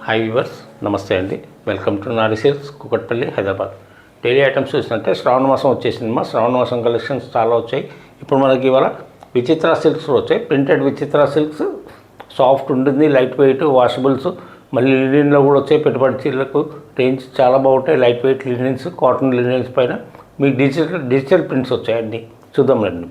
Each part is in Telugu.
హాయ్ వ్యూవర్స్, నమస్తే అండి. Welcome to Nari silks, Kukatpally, Hyderabad. Daily items చూసినట్టే శ్రావణ మాసం వచ్చేసింది. శ్రావణ మాసం కలెక్షన్స్ చాలా వచ్చాయి. ఇప్పుడు మనకి ఇవాళ విచిత్ర సిల్క్స్ వచ్చాయి. ప్రింటెడ్ విచిత్ర సిల్క్స్ సాఫ్ట్ ఉంటుంది, లైట్ వెయిట్, వాషబుల్స్, మళ్ళీ లినిన్లో కూడా వచ్చాయి. పెట్టుబడి చీరలకు రేంజ్ చాలా బాగుంటాయి. లైట్ వెయిట్ లినిన్స్, కాటన్ లినిన్స్ పైన మీకు డిజిటల్ ప్రింట్స్ వచ్చాయండి. చూద్దాం రండి.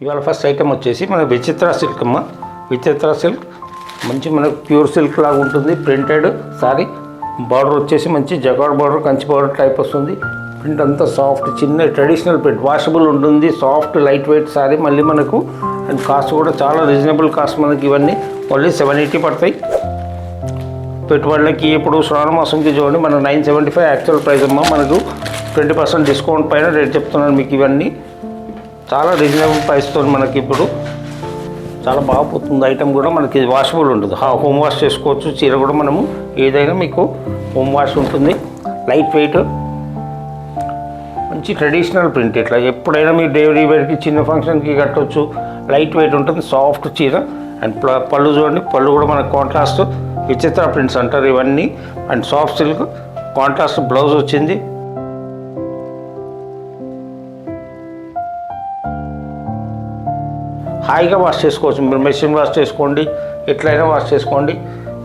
ఇవాళ ఫస్ట్ ఐటమ్ వచ్చేసి మన విచిత్ర సిల్క్ అమ్మ. విచిత్ర సిల్క్ మంచి మనకు ప్యూర్ సిల్క్ లాగా ఉంటుంది. ప్రింటెడ్ సారీ, బార్డర్ వచ్చేసి మంచి జగాడ్ బార్డర్, కంచి బార్డర్ టైప్ వస్తుంది. ప్రింట్ అంతా సాఫ్ట్, చిన్న ట్రెడిషనల్ ప్రింట్, వాషబుల్ ఉంటుంది. Soft light weight sorry. మళ్ళీ మనకు అండ్ కాస్ట్ కూడా చాలా రీజనబుల్ కాస్ట్. మనకి ఇవన్నీ ఓన్లీ 780 పడతాయి. పెట్టుబడులకి ఇప్పుడు శ్రావణ మాసంకి చూడండి, మన 975 యాక్చువల్ ప్రైస్ అమ్మ. మనకు 20% డిస్కౌంట్ పైన రేట్ చెప్తున్నాను మీకు. ఇవన్నీ చాలా రీజనబుల్ ప్రైస్తో మనకి ఇప్పుడు చాలా బాగా పోతుంది. ఐటమ్ కూడా మనకి వాషబుల్ ఉంటుంది. హోమ్ వాష్ చేసుకోవచ్చు. చీర కూడా మనము ఏదైనా మీకు హోమ్ వాష్ ఉంటుంది. లైట్ వెయిట్, మంచి ట్రెడిషనల్ ప్రింట్. ఇట్లా ఎప్పుడైనా మీరు డైలీ వేర్కి, చిన్న ఫంక్షన్కి కట్టవచ్చు. లైట్ వెయిట్ ఉంటుంది, సాఫ్ట్ చీర. అండ్ పళ్ళు చూడండి, పళ్ళు కూడా మనకు కాంట్రాస్ట్ విచిత్ర ప్రింట్స్ అంటారు ఇవన్నీ. And soft silk contrast blouse వచ్చింది. హాయిగా వాష్ చేసుకోవచ్చు. మీరు మెషిన్ వాష్ చేసుకోండి, ఎట్లయినా వాష్ చేసుకోండి.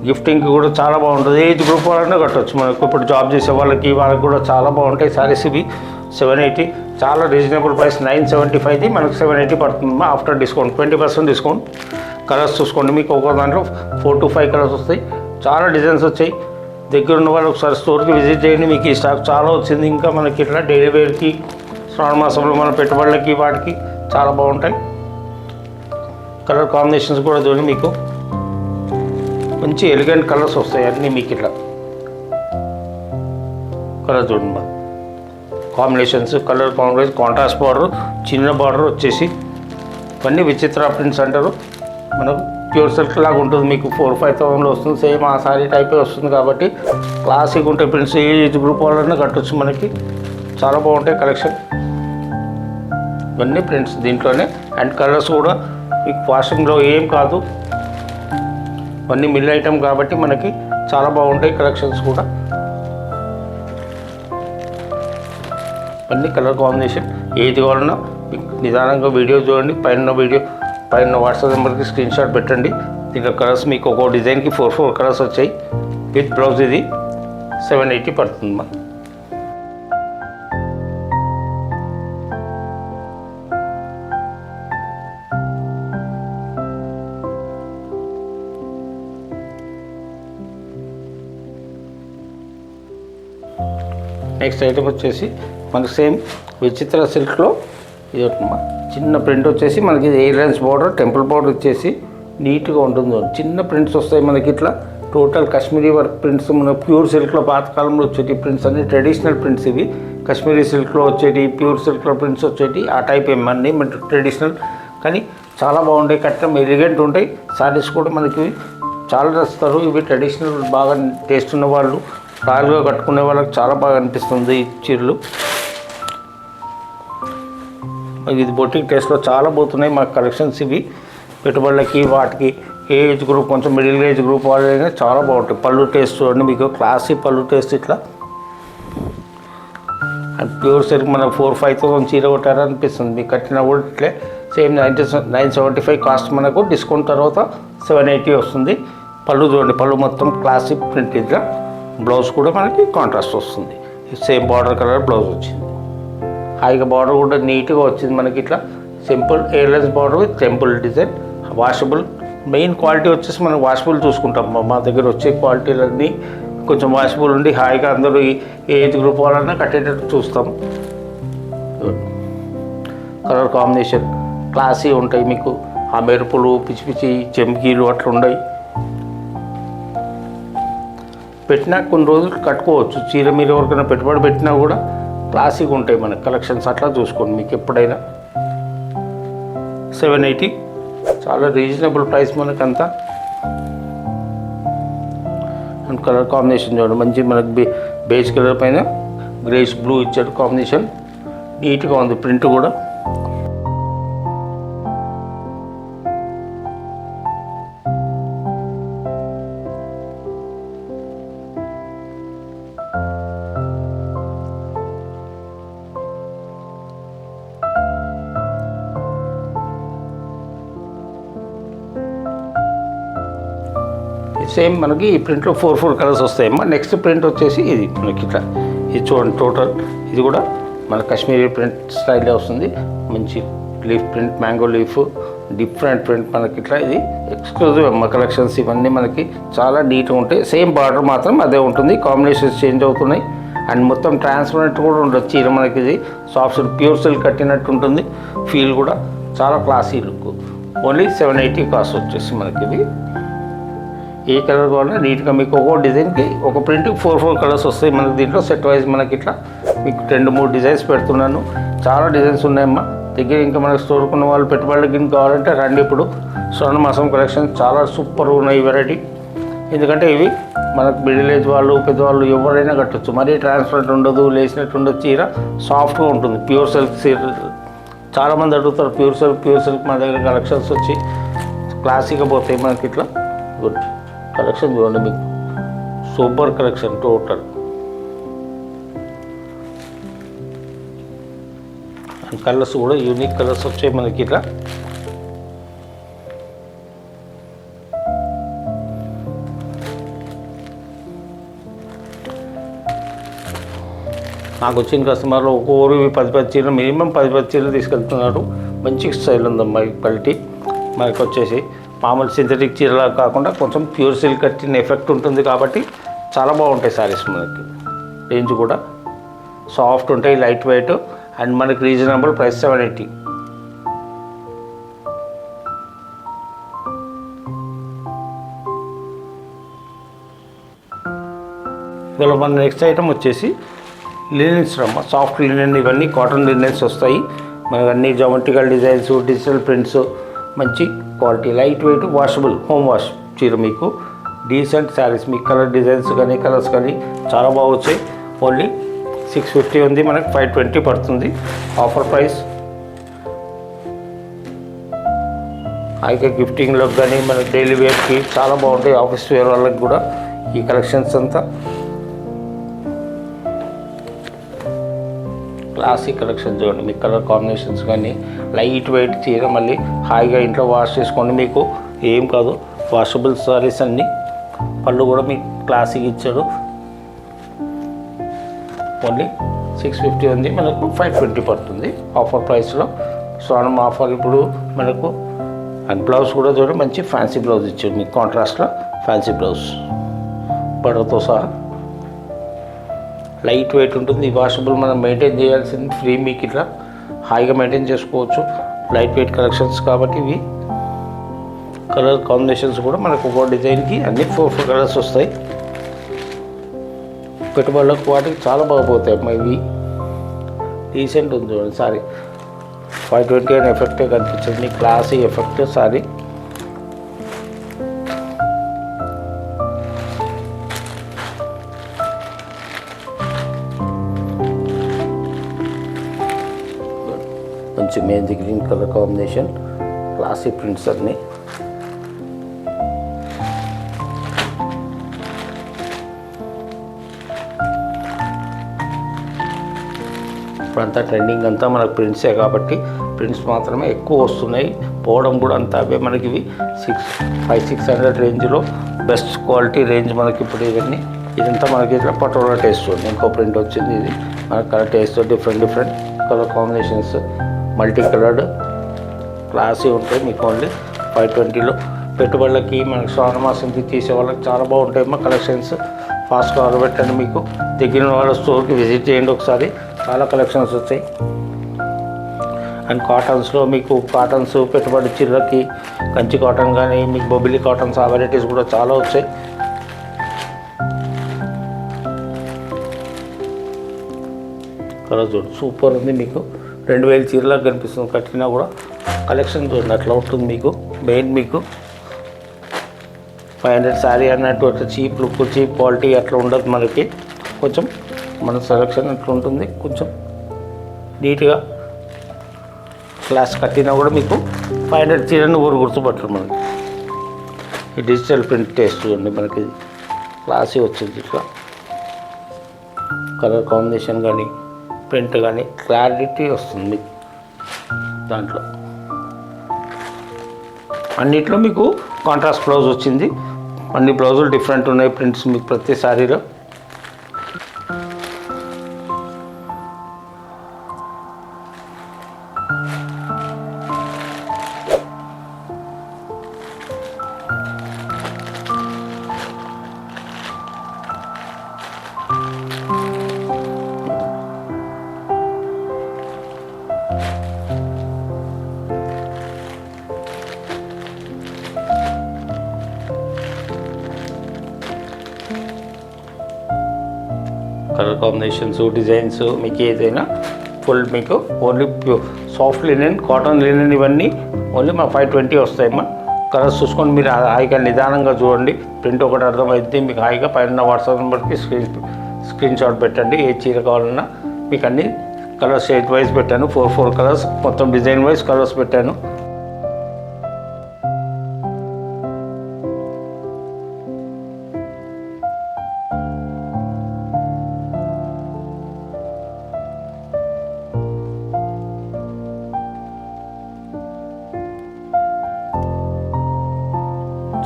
గిఫ్టింగ్కి కూడా చాలా బాగుంటుంది. ఏజ్ గ్రూప్ వాళ్ళనే కట్టవచ్చు. మనకు ఇప్పుడు జాబ్ చేసే వాళ్ళకి కూడా చాలా బాగుంటాయి. సారీస్ ఇవి 780, చాలా రీజనబుల్ ప్రైస్. 975ది మనకు 780 పడుతుంది ఆఫ్టర్ డిస్కౌంట్, 20% డిస్కౌంట్. కలర్స్ చూసుకోండి, మీకు ఒక్కో దాంట్లో 4 to 5 కలర్స్ వస్తాయి. చాలా డిజైన్స్ వచ్చాయి. దగ్గర ఉన్న వాళ్ళు ఒకసారి స్టోర్కి విజిట్ చేయండి. మీకు ఈ స్టాక్ చాలా వచ్చింది. ఇంకా మనకి ఇట్లా డైలీ వేర్కి, శ్రావణ మాసంలో మన పెట్టుబడులకి వాటికి చాలా బాగుంటాయి. కలర్ కాంబినేషన్స్ కూడా చూడండి, మీకు మంచి ఎలిగెంట్ కలర్స్ వస్తాయి అన్నీ. మీకు ఇట్లా కలర్ చూడండి, combinations, colour combination, contrast border, చిన్న బార్డర్ వచ్చేసి ఇవన్నీ విచిత్ర ప్రింట్స్ అంటారు. మనకు ప్యూర్ సిల్క్ లాగా ఉంటుంది. మీకు 4-5,000లో వస్తుంది. సేమ్ ఆ సారీ టైపే వస్తుంది కాబట్టి క్లాసిక్ ఉంటాయి ప్రింట్స్. ఏ ఏజ్ గ్రూప్ వాళ్ళనే కట్టొచ్చు. మనకి చాలా బాగుంటాయి కలెక్షన్. ఇవన్నీ ప్రింట్స్ దీంట్లోనే. అండ్ కలర్స్ కూడా మీకు వాషింగ్లో ఏం కాదు. ఇవన్నీ మిల్ ఐటమ్ కాబట్టి మనకి చాలా బాగుంటాయి కలెక్షన్స్ కూడా. అన్నీ కలర్ కాంబినేషన్. ఏది కావాలన్నా మీకు నిదానంగా వీడియో చూడండి. పైన వాట్సాప్ నెంబర్కి స్క్రీన్ షాట్ పెట్టండి. దీంట్లో కలర్స్ మీకు ఒక్కో డిజైన్కి 4 కలర్స్ వచ్చాయి. విత్ బ్లౌజ్ ఇది 780 పడుతుంది మా. నెక్స్ట్ ఐటమ్ వచ్చేసి మనకు సేమ్ విచిత్ర సిల్క్లో ఇది ఒకటమ్మా. చిన్న ప్రింట్ వచ్చేసి మనకి ఎయిర్లైన్స్ బార్డర్, టెంపుల్ బార్డర్ వచ్చేసి నీట్గా ఉంటుంది. చిన్న ప్రింట్స్ వస్తాయి మనకి ఇట్లా. Total Kashmiri work prints. మన ప్యూర్ సిల్క్లో పాతకాలంలో వచ్చేటి ప్రింట్స్ అన్ని ట్రెడిషనల్ ప్రింట్స్ ఇవి. కాశ్మీరీ సిల్క్లో వచ్చేటి, ప్యూర్ సిల్క్లో ప్రింట్స్ వచ్చేటి ఆ టైప్ ఏమన్నీ మన ట్రెడిషనల్. కానీ చాలా బాగుంటాయి. కట్టడం ఎలిగెంట్ ఉంటాయి. సారీస్ కూడా మనకి చాలా నచ్చుతారు. ఇవి ట్రెడిషనల్ బాగా టేస్ట్ ఉన్న వాళ్ళు, రాయల్గా కట్టుకునే వాళ్ళకి చాలా బాగా అనిపిస్తుంది ఈ చీరలు. ఇది బొటిక్ టేస్ట్లో చాలా పోతున్నాయి మా కలెక్షన్స్ ఇవి. పెట్టుబడులకి వాటికి ఏజ్ గ్రూప్, కొంచెం మిడిల్ ఏజ్ గ్రూప్ వాళ్ళైనా చాలా బాగుంటాయి. పళ్ళు టేస్ట్ చూడండి, మీకు క్లాసీ పళ్ళు టేస్ట్ ఇట్లా. అండ్ ప్యూర్ సిల్క్ మనకు 4-5,000 చీర కొట్టారనిపిస్తుంది. మీకు కట్టినా కూడా ఇట్లే సేమ్ 975 కాస్ట్. మనకు డిస్కౌంట్ తర్వాత 780 వస్తుంది. పళ్ళు చూడండి, పళ్ళు మొత్తం క్లాసిక్ ప్రింట్. ఇట్లా బ్లౌజ్ కూడా మనకి కాంట్రాస్ట్ వస్తుంది. సేమ్ బార్డర్ కలర్ బ్లౌజ్ వచ్చింది. హాయిగా బార్డర్ కూడా నీట్గా వచ్చింది మనకి ఇట్లా. Simple airless border with temple design. Washable. Main quality వచ్చేసి మనం వాషబుల్ చూసుకుంటాం. మా దగ్గర వచ్చే క్వాలిటీలన్నీ కొంచెం వాషబుల్ ఉండి హాయిగా అందరూ ఏజ్ గ్రూప్ వాళ్ళన్నా కట్టేటట్టు చూస్తాం. కలర్ కాంబినేషన్ క్లాసీ ఉంటాయి. మీకు ఆ మెరుపులు, పిచ్చి పిచ్చి చెమ్కీలు అట్లా ఉన్నాయి. పెట్టినా కొన్ని రోజులు కట్టుకోవచ్చు చీర. మీరు ఎవరికైనా పెట్టుబడి పెట్టినా కూడా క్లాసిక్ ఉంటాయి మన కలెక్షన్స్. అట్లా చూసుకోండి. మీకు ఎప్పుడైనా 780 చాలా రీజనబుల్ ప్రైస్ మనకంతా. అండ్ కలర్ కాంబినేషన్ చూడండి, మంచి మనకి బేజ్ కలర్ పైన గ్రేస్ బ్లూ ఇచ్చాడు కాంబినేషన్. నీట్గా ఉంది ప్రింట్ కూడా. సేమ్ మనకి ఈ ప్రింట్లో 4 కలర్స్ వస్తాయమ్మా. నెక్స్ట్ ప్రింట్ వచ్చేసి ఇది మనకి ఇట్లా, ఇది చూడండి టోటల్. ఇది కూడా మన కాశ్మీరీ ప్రింట్ స్టైల్లో వస్తుంది. మంచి leaf print, mango leaf, different print మనకి ఇట్లా. ఇది ఎక్స్క్లూజివ్ అమ్మ కలెక్షన్స్ ఇవన్నీ మనకి చాలా నీట్గా ఉంటాయి. సేమ్ బార్డర్ మాత్రం అదే ఉంటుంది, కాంబినేషన్స్ చేంజ్ అవుతున్నాయి. అండ్ మొత్తం ట్రాన్స్పరెంట్ కూడా ఉండొచ్చు చీర మనకి. ఇది సాఫ్ట్ సిల్క్, ప్యూర్ సిల్క్ కట్టినట్టు ఉంటుంది. ఫీల్ కూడా చాలా క్లాసీ లుక్. ఓన్లీ 780 కాస్ట్ వచ్చేసి మనకి. ఇది ఏ కలర్ కావాలన్నా నీట్గా మీకు ఒక్కో డిజైన్కి ఒక ప్రింట్కి 4 కలర్స్ వస్తాయి మనకి. దీంట్లో సెట్ వైజ్ మనకి ఇట్లా మీకు 2-3 డిజైన్స్ పెడుతున్నాను. చాలా డిజైన్స్ ఉన్నాయమ్మా దగ్గర. ఇంకా మనకి స్టోర్ కొన్న వాళ్ళు పెట్టుబడులకి కావాలంటే రండి. ఇప్పుడు స్వర్ణ మాసం కలెక్షన్ చాలా సూపర్ ఉన్నాయి వెరైటీ. ఎందుకంటే ఇవి మనకు మిడిల్ ఏజ్ వాళ్ళు, పెద్దవాళ్ళు ఎవరైనా కట్టచ్చు. మరీ ట్రాన్స్పరెంట్ ఉండదు, లేచినట్టు ఉండదు. చీర సాఫ్ట్గా ఉంటుంది. ప్యూర్ సిల్క్ చీర చాలామంది అడుగుతారు. ప్యూర్ సిల్క్ మా దగ్గర కలెక్షన్స్ వచ్చి క్లాసీగా పోతాయి మనకి ఇట్లా. గుడ్ కలెక్షన్ చూడండి, మీకు super collection total. And colours కూడా యూనిక్ కలర్స్ వచ్చాయి మనకి ఇట్లా. నాకు వచ్చిన కస్టమర్లు ఒక్కొక్కరు 10 చీరలు, మినిమం 10 చీరలు తీసుకెళ్తున్నారు. మంచి స్టైల్ ఉందమ్మా క్వాలిటీ. మనకి వచ్చేసి మామూలు సింథటిక్ చీరలా కాకుండా కొంచెం ప్యూర్ సిల్క్ కట్టిన ఎఫెక్ట్ ఉంటుంది కాబట్టి చాలా బాగుంటాయి శారీస్ మనకి. రేంజ్ కూడా సాఫ్ట్ ఉంటాయి, లైట్ వెయిట్, అండ్ మనకి రీజనబుల్ ప్రైస్ 780. ఇవాళ మన నెక్స్ట్ ఐటమ్ వచ్చేసి లినెన్స్ రమ్మ. సాఫ్ట్ లినెన్, ఇవన్నీ కాటన్ లినెన్స్ వస్తాయి మనకు. అన్ని జామెట్రికల్ డిజైన్స్, డిజిటల్ ప్రింట్స్, మంచి quality, light weight, washable, home wash చీర. మీకు డీసెంట్ శారీస్, మీకు కలర్ డిజైన్స్ కానీ కలర్స్ కానీ చాలా బాగా వచ్చాయి. ఓన్లీ 650 ఉంది మనకి, 520 పడుతుంది ఆఫర్ ప్రైస్. అయితే గిఫ్టింగ్లో కానీ మనకి డైలీ వేర్కి చాలా బాగుంటాయి. ఆఫీస్ వేర్ వాళ్ళకి కూడా ఈ కలెక్షన్స్ అంతా క్లాసిక్ కలెక్షన్ చూడండి. మీకు కలర్ కాంబినేషన్స్ కానీ లైట్ వెయిట్ చీర, మళ్ళీ హాయిగా ఇంట్లో వాష్ చేసుకోండి. మీకు ఏం కాదు, వాషబుల్ సారీస్ అన్నీ. పళ్ళు కూడా మీకు క్లాసిక్ ఇచ్చాడు. ఓన్లీ 650 ఉంది మనకు, 520 పడుతుంది ఆఫర్ ప్రైస్లో. స్వర్ణం ఆఫర్ ఇప్పుడు మనకు. అండ్ బ్లౌజ్ కూడా చూడండి, మంచి ఫ్యాన్సీ బ్లౌజ్ ఇచ్చాడు మీకు. కాంట్రాస్ట్లో ఫ్యాన్సీ బ్లౌజ్ బటర్తో సహా. లైట్ వెయిట్ ఉంటుంది, వాషబుల్. మనం మెయింటైన్ చేయాల్సింది ఫ్రీ. మీకు ఇట్లా హాయిగా మెయింటైన్ చేసుకోవచ్చు. లైట్ వెయిట్ కలెక్షన్స్ కాబట్టి ఇవి. కలర్ కాంబినేషన్స్ కూడా మనకు ఒక డిజైన్కి అన్ని 4 కలర్స్ వస్తాయి. పెట్టుబడులకు వాటికి చాలా బాగుపోతాయి అమ్మా ఇవి. డీసెంట్ ఉంది చూడండి సారీ. 520 అనే ఎఫెక్టే కనిపించింది, క్లాసీ ఎఫెక్ట్ సారీ. మంచి mehndi green colour combination, classy prints అన్నీ. ఇప్పుడంతా ట్రెండింగ్ అంతా మనకు ప్రింట్సే కాబట్టి ప్రింట్స్ మాత్రమే ఎక్కువ వస్తున్నాయి. పోవడం కూడా అంతా అవే మనకి. ఇవి 500-600 రేంజ్లో బెస్ట్ క్వాలిటీ రేంజ్ మనకి ఇప్పుడు ఇవన్నీ. ఇదంతా మనకి ఇట్లా పటోలా టేస్ట్ ఉంది. ఇంకో ప్రింట్ వచ్చింది. ఇది మన colour taste, different colour combinations, multi coloured, classy ఉంటాయి మీకు. ఓన్లీ 520లో పెట్టుబడులకి మనకి శ్రావణ మాసంకి తీసే వాళ్ళకి చాలా బాగుంటాయి మా కలెక్షన్స్. ఫాస్ట్గా ఆర్డర్ పెట్టండి. మీకు దగ్గర వాళ్ళ స్టోర్కి విజిట్ చేయండి ఒకసారి. చాలా కలెక్షన్స్ వచ్చాయి. అండ్ కాటన్స్లో మీకు కాటన్స్ పెట్టుబడి చీరలకి కంచి కాటన్ కానీ మీకు బొబిలి కాటన్స్ ఆ వెరైటీస్ కూడా చాలా వచ్చాయి. కలర్ చూడండి సూపర్ ఉంది. మీకు 2000 చీరలకు కనిపిస్తుంది కట్టినా కూడా. కలెక్షన్ చూడండి అట్లా ఉంటుంది మీకు. మెయిన్ మీకు 500 శారీ అన్నట్టు అట్లా చీప్ లుక్, చీప్ క్వాలిటీ అట్లా ఉండదు మనకి. కొంచెం మన సెలెక్షన్ అట్లా ఉంటుంది. కొంచెం నీట్గా క్లాస్ కట్టినా కూడా మీకు 500 చీరను ఊరు గుర్తుపట్టరు మనకి. ఈ డిజిటల్ ప్రింట్ టేస్ట్ చూడండి, మనకి క్లాసీ వచ్చింది. ఇట్లా కలర్ కాంబినేషన్ కానీ ప్రింట్ కానీ క్లారిటీ వస్తుంది దాంట్లో. అన్నిట్లో మీకు కాంట్రాస్ట్ బ్లౌజ్ వచ్చింది. అన్ని బ్లౌజులు డిఫరెంట్ ఉన్నాయి ప్రింట్స్ మీకు ప్రతి సారీలో. కలర్ కాంబినేషన్స్ డిజైన్స్ మీకు ఏదైనా ఫుల్ మీకు only soft linen cotton linen ఇవన్నీ ఓన్లీ మా 520 వస్తాయమ్మా. కలర్స్ చూసుకొని మీరు హాయిగా నిదానంగా చూడండి. ప్రింట్ ఒకటి అర్థమైంది మీకు. హాయిగా పైన వాట్సాప్ నెంబర్కి స్క్రీన్ షాట్ పెట్టండి. ఏ చీర కావాలన్నా మీకు అన్ని కలర్స్ షేడ్ వైజ్ పెట్టాను. 4 కలర్స్ మొత్తం డిజైన్ వైజ్ కలర్స్ పెట్టాను.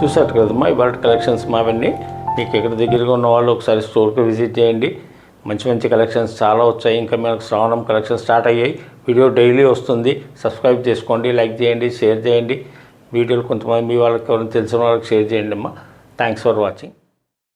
చూసారు కదమ్మా ఇవాళ కలెక్షన్స్ మావన్నీ. మీకు ఎక్కడ దగ్గరగా ఉన్న వాళ్ళు ఒకసారి స్టోర్కి విజిట్ చేయండి. మంచి మంచి కలెక్షన్స్ చాలా వచ్చాయి. ఇంకా మనకు శ్రావణం కలెక్షన్స్ స్టార్ట్ అయ్యాయి. వీడియో డైలీ వస్తుంది. సబ్స్క్రైబ్ చేసుకోండి, లైక్ చేయండి, షేర్ చేయండి. వీడియోలు కొంతమంది మీ వాళ్ళకి ఎవరైనా తెలిసిన వాళ్ళకి షేర్ చేయండి అమ్మా. Thanks for watching.